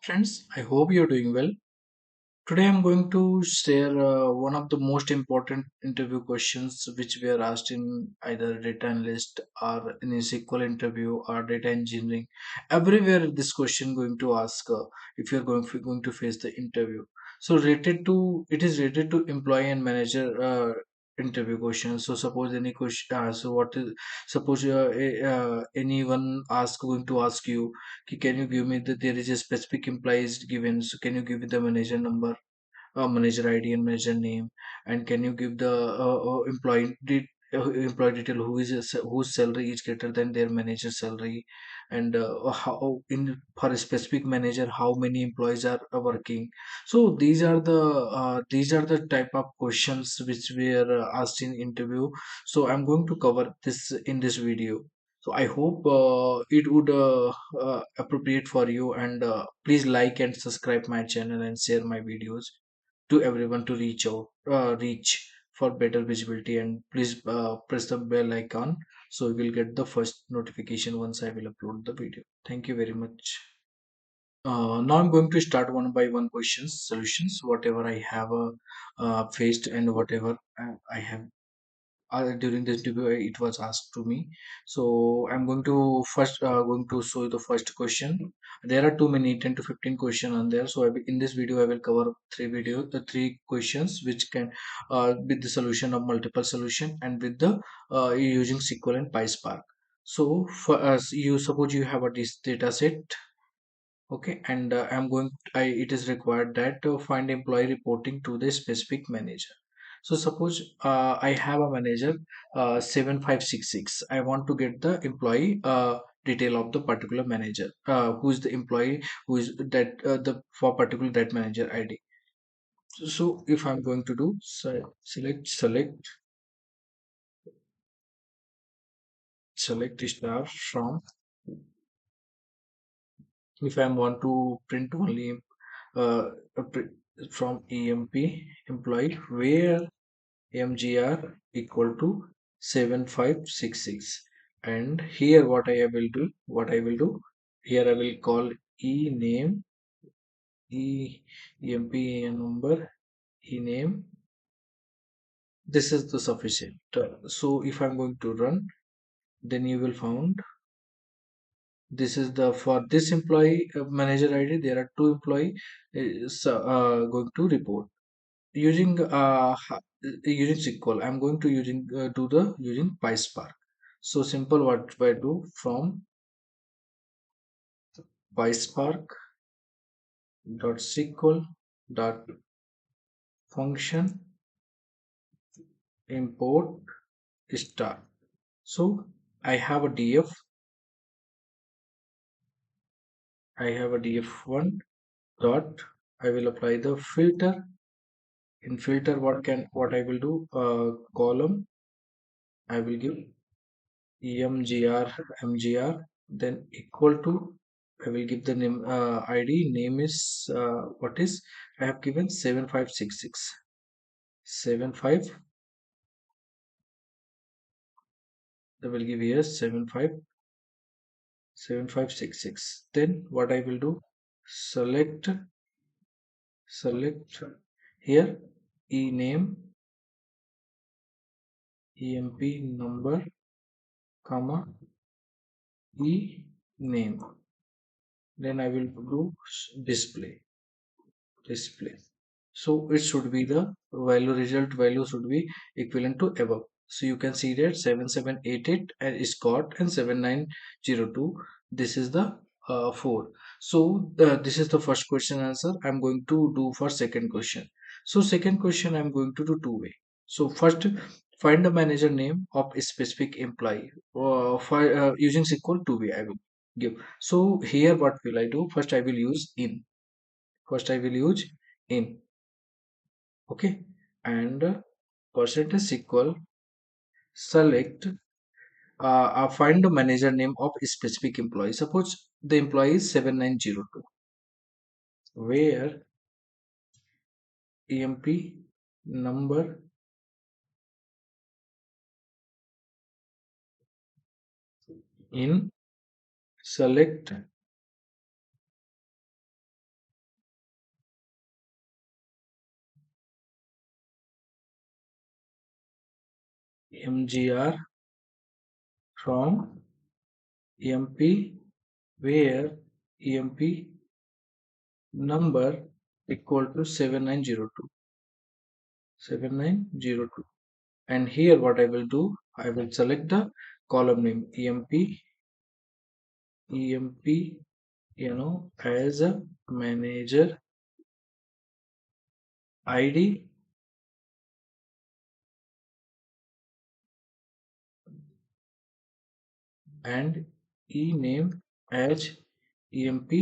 Friends, I hope you're doing well. Today I'm going to share one of the most important interview questions which were asked in either data analyst or in a SQL interview or data engineering. Everywhere this question going to ask if you're going to face the interview. So it is related to employee and manager interview questions. So suppose any question, so what is suppose anyone going to ask you, Can you give me there is a specific employee is given, so can you give me the manager number, manager ID and manager name, and can you give the employee detail whose salary is greater than their manager salary, and how in for a specific manager how many employees are working. So these are the type of questions which were asked in interview. So I'm going to cover this in this video. So I hope it would appropriate for you, and please like and subscribe my channel and share my videos to everyone to reach for better visibility, and please press the bell icon so you will get the first notification once I will upload the video. Thank you very much. Now I'm going to start one by one questions solutions whatever I have faced, and whatever I have during this interview it was asked to me. So I'm going to going to show you the first question. There are too many 10 to 15 question on there, so in this video I will cover three questions which can with the solution of multiple solution and with the using SQL and PySpark. So for us, you suppose you have a this data set. Okay, and it is required that to find employee reporting to the specific manager. So suppose I have a manager 7566. I want to get the employee detail of the particular manager. Who is the employee? Who is that the for particular that manager ID? So if I'm going to do select star from, if I want to print only a from EMP employee where MGR equal to 7566, and here what I will do here I will call ename e emp number ename. This is the sufficient. So if I'm going to run, then you will found this is the for this employee manager ID there are two employee going to report using using SQL. I'm going to do the using PySpark. So simple, what I do from PySpark dot SQL dot function import star. So I have a df, I have a df1 dot. I will apply the filter. In filter, what I will do column. I will give emgr then equal to, I will give the name ID name is what is I have given 7566 75. I will give here 7566. Then what I will do, select here ename emp number comma ename. Then I will do display. So it should be the result value should be equivalent to above. So you can see that 7788 and is got, and 7902, this is the 4. So this is the first question answer. I'm going to do for second question. So second question I'm going to do two way. So first, find the manager name of a specific employee for using SQL two way I will give. So here what will I do? First I will use in. First I will use in. Okay, and percentage SQL select find the manager name of a specific employee. Suppose the employee is 7902 where emp number in select MGR from EMP, where EMP number equal to 7902. And here what I will do, I will select the column name EMP, as a manager ID and ename as EMP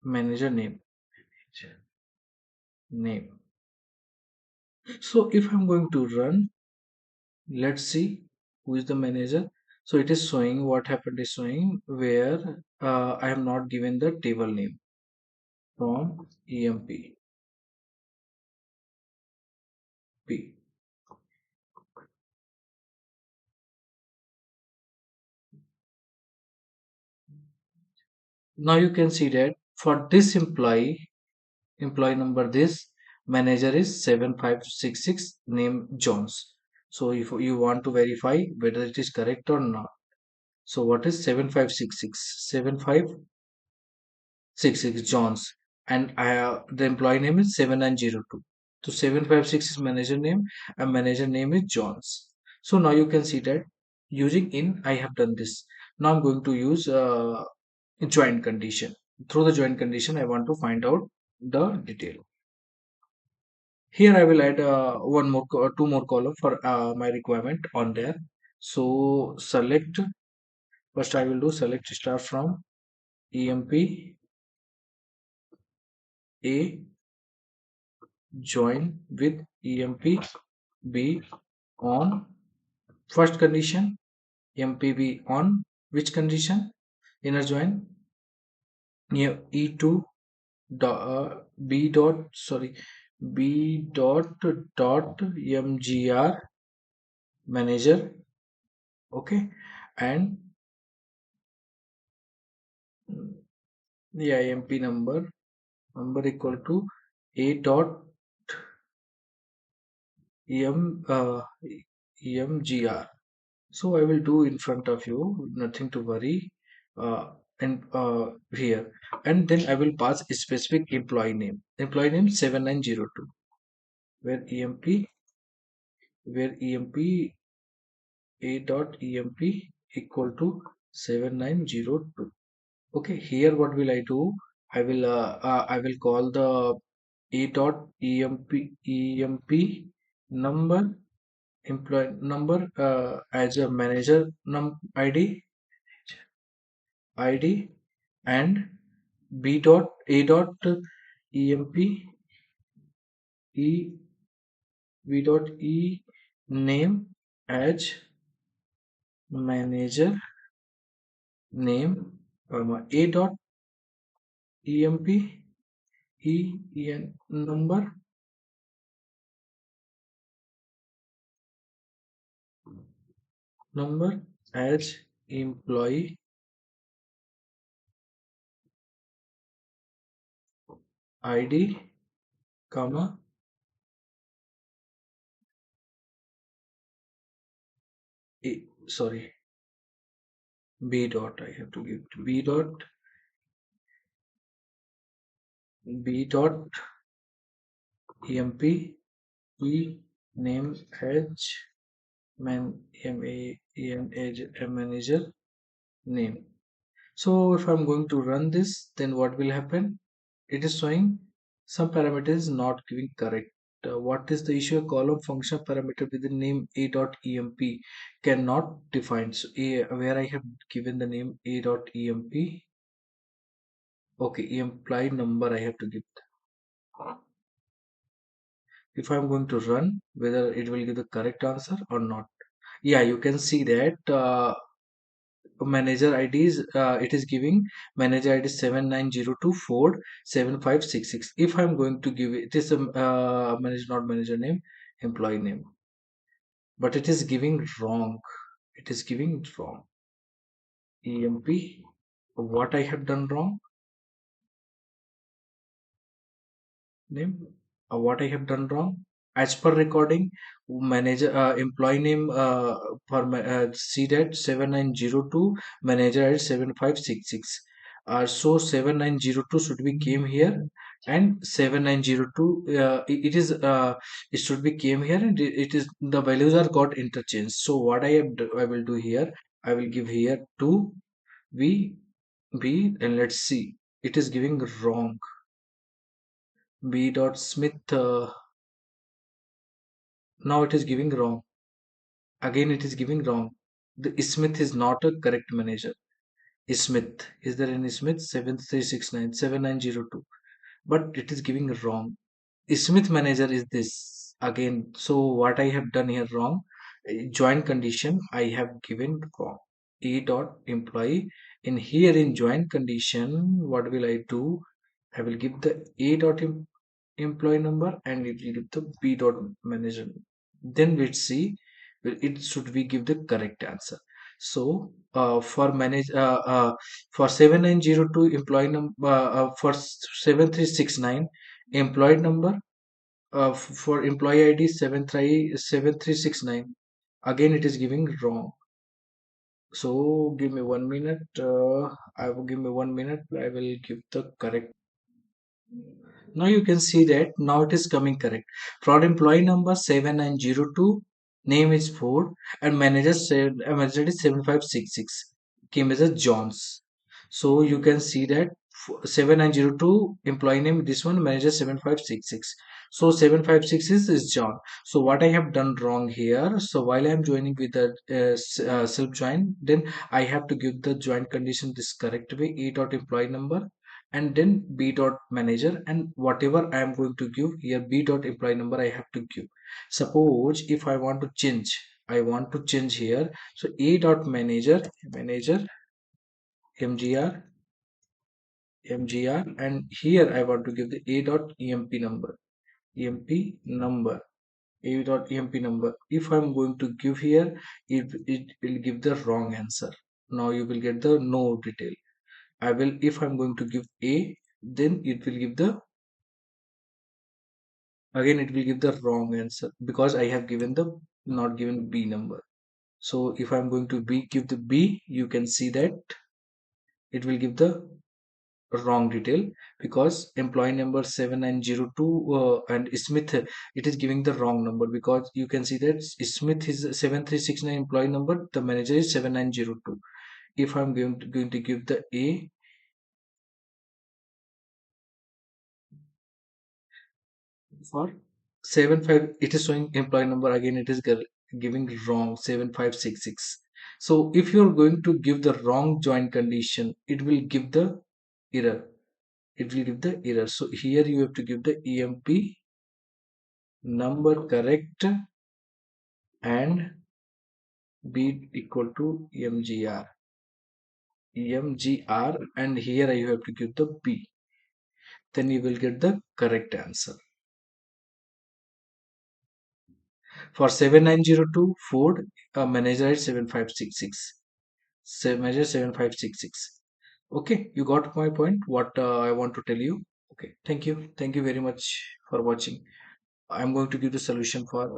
manager name. So if I'm going to run, let's see who is the manager. So it is showing, what happened is showing where I am not given the table name from EMP P. Now you can see that for this employee number, this manager is 7566, name Jones. So if you want to verify whether it is correct or not, so what is 7566? 7566 Jones, and the employee name is 7902. So 756 is manager name and manager name is Jones. So now you can see that using in I have done this. Now I'm going to use join condition. Through the join condition I want to find out the detail. Here I will add two more column for my requirement on there. So select, first I will do select star from EMP A join with EMP B on first condition, EMP B on which condition, inner join near E2 B dot, sorry, B dot MGR manager, okay, and the IMP number equal to A dot EMGR. So I will do in front of you, nothing to worry. And here, and then I will pass a specific employee name 7902, where EMP A dot EMP equal to 7902. Okay, here what will I do? I will call the A dot EMP number employee number as a manager ID, and A dot EMP E V dot E name as manager name, A dot EMP EN number as employee ID, comma sorry, B dot, I have to give B dot EMP E name as manager name. So if I'm going to run this, then what will happen? It is showing some parameters not giving correct. What is the issue? A column function parameter with the name a dot emp cannot define. So where I have given the name a dot emp. Okay, employee number I have to give. If I'm going to run, whether it will give the correct answer or not. Yeah, you can see that manager ID is it is giving manager ID 7902 Ford 7566. If I'm going to give it is a manager, not manager name, employee name, but it is giving wrong. It is giving wrong. EMP, what I have done wrong? Name, what I have done wrong? as per recording, manager employee name for seat at 7902, manager at 7566. So 7902 should be came here, and 7902 it is it should be came here, and it is the values are got interchanged. So what I will do here, I will give here 2 v b, and let's see, it is giving wrong. B dot Smith, now it is giving wrong. Again, it is giving wrong. The Smith is not a correct manager. Smith, is there any Smith? 73697902, but it is giving wrong. Smith manager is this again. So what I have done here wrong. Join condition I have given wrong. E dot employee, in here in join condition, what will I do? I will give the A dot employee number, and it will give the B dot manager. Then we'll see, it should we give the correct answer. So for 7902 employee number, for 7369 employee number, for employee ID 7369, again it is giving wrong. So give me 1 minute. I will give me 1 minute. I will give the correct. Now you can see that now it is coming correct. Fraud employee number 7902, name is Ford, and manager is 7566. Came as a Johns. So you can see that 7902 employee name, this one, manager 7566. So 756 is John. So what I have done wrong here, so while I am joining with the self join, then I have to give the join condition this correct way, E dot employee number, and then B dot manager, and whatever I am going to give here, B dot employee number I have to give. Suppose if I want to change, here, so A dot manager mgr and here I want to give the A dot emp number A dot emp number. If I'm going to give here, it will give the wrong answer. Now you will get the no detail. I will, if I'm going to give A, then it will give the, again it will give the wrong answer, because I have given the, not given B number. So if I'm going to give the B, you can see that it will give the wrong detail, because employee number 7902 and Smith, it is giving the wrong number, because you can see that Smith is 7369 employee number, the manager is 7902. If I'm going to give the A, for 75, it is showing employee number, again it is giving wrong 7566. So if you're going to give the wrong join condition, it will give the error. So here you have to give the emp number correct and be equal to mgr, and here you have to give the B, then you will get the correct answer. For 7902 Ford, manager is 7566. Manager 7566. Okay, you got my point. What I want to tell you. Okay, thank you very much for watching. I'm going to give the solution for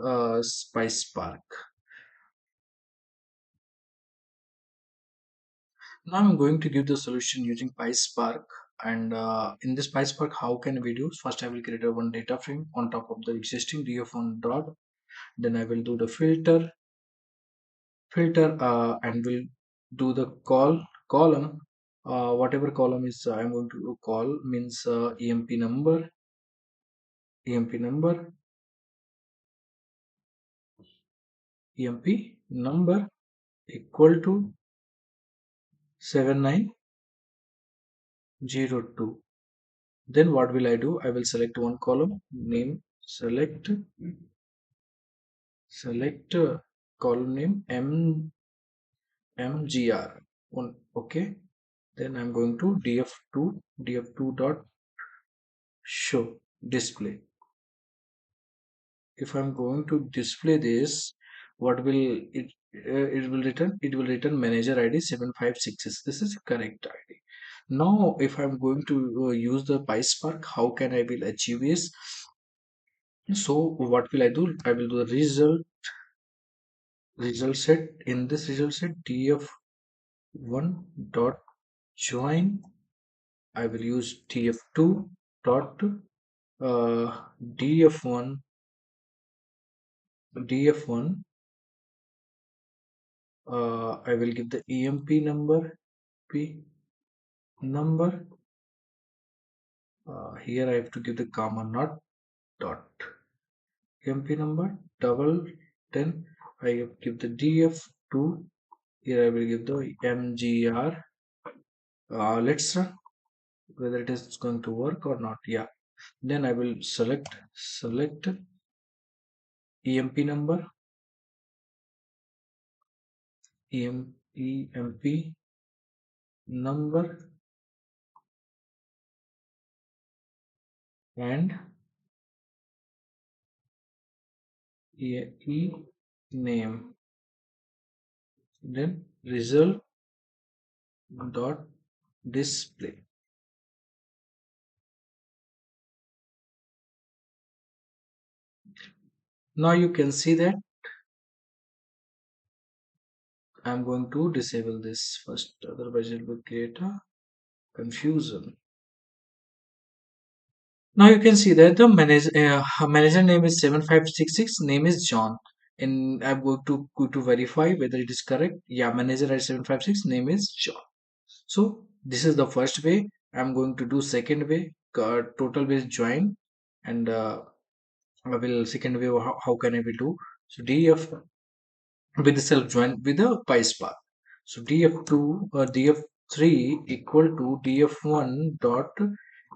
pyspark. Now I'm going to give the solution using pyspark. And in this pyspark, how can we do? First, I will create a one data frame on top of the existing df1 dot. Then I will do the filter and will do the column, whatever column is I'm going to call, means emp number emp number equal to 7902. Then what will I do? I will select one column, name, select column name mgr one. Okay, then I'm going to df2 dot show display. If I'm going to display this, what will it will return? It will return manager ID 7566. This is correct ID. Now if I'm going to use the PySpark, how can I will achieve this? So what will I do? I will do the result set. In this result set, df1 dot join. I will use df2 dot df1 df1. I will give the EMP number p number. Here I have to give the comma, not dot. EMP number double. Then I give the df2. Here I will give the mgr. Let's run whether it is going to work or not. Yeah. Then I will select EMP number, EMP number, and E name. Then result dot display. Now you can see that I'm going to disable this first, otherwise it will create a confusion. Now you can see that the manager name is 7566, name is John. And I'm going to verify whether it is correct. Yeah, manager at 756, name is John. So this is the first way. I'm going to do second way, total base join, and I will second way. How can I will do? So df with the self join with the pyspark. So df2 df3 equal to df1 dot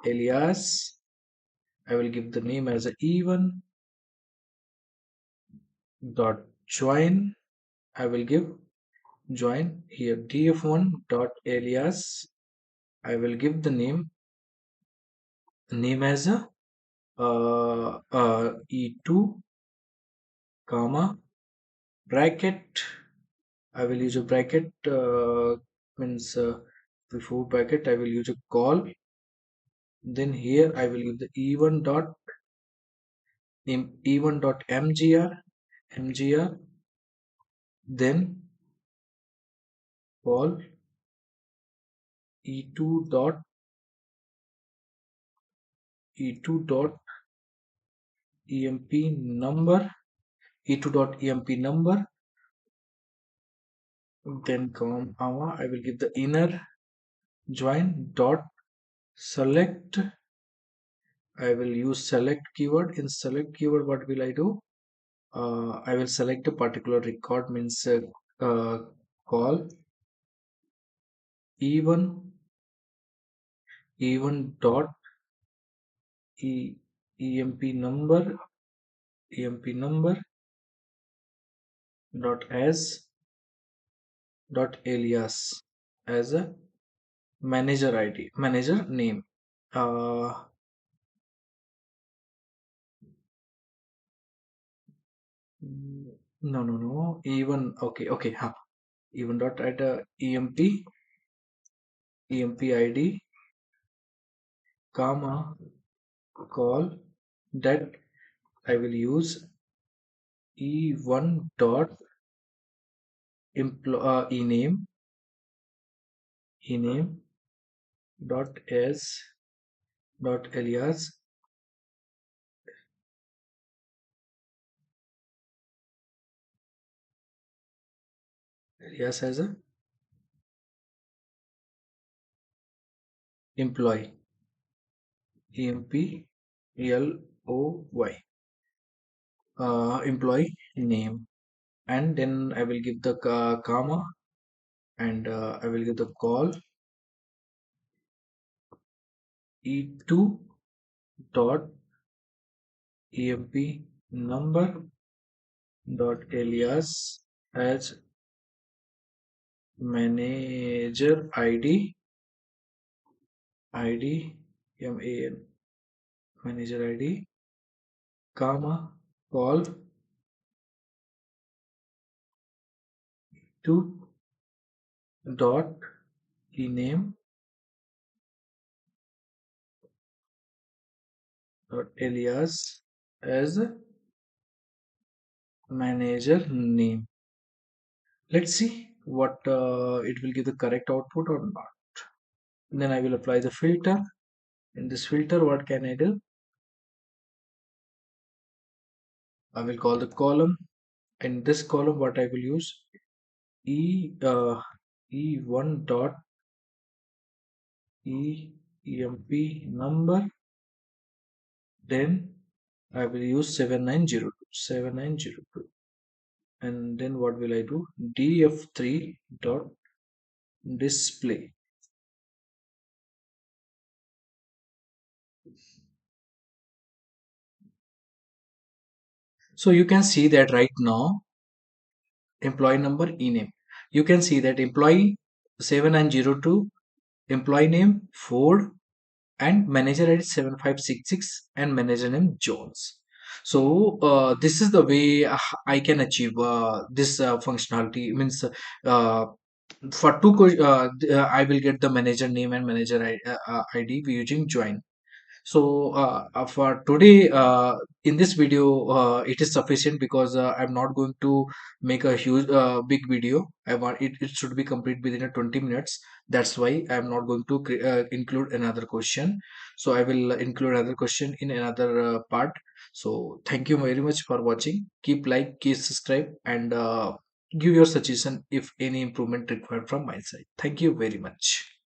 alias. I will give the name as a e1 dot join. I will give join here df1 dot alias. I will give the name as a e2 comma bracket. I will use a bracket, means before bracket I will use a call. Then here I will use the e1 dot e1 dot mgr. Then call e2 dot e2 dot emp number, e2 dot emp number. Then comma I will give the inner join dot select. I will use select keyword. In select keyword, what will I do? I will select a particular record, means call e1 dot e, emp number dot as dot alias as a manager ID, manager name. No, even okay, huh. Even dot at emp ID comma call that I will use e1 dot ename dot as dot alias as a employee, employ, employee name. And then I will give the comma, and I will give the call e2 dot emp number dot alias as manager id man manager id comma call to dot ename dot alias as manager name. Let's see what it will give the correct output or not. Then I will apply the filter. In this filter, what can I do? I will call the column. In this column, what I will use e1 dot emp number. Then I will use 7902, and then what will I do? df3 dot display. So you can see that right now employee number ename. You can see that employee 7902, employee name Ford, and manager ID 7566, and manager name Jones. So this is the way I can achieve this functionality. Means for I will get the manager name and manager ID using join. So for today, in this video, it is sufficient because I'm not going to make a huge, big video. I want it should be complete within a 20 minutes. That's why I'm not going to include another question. So I will include another question in another part. So thank you very much for watching. Keep like, keep subscribe, and give your suggestion if any improvement required from my side. Thank you very much.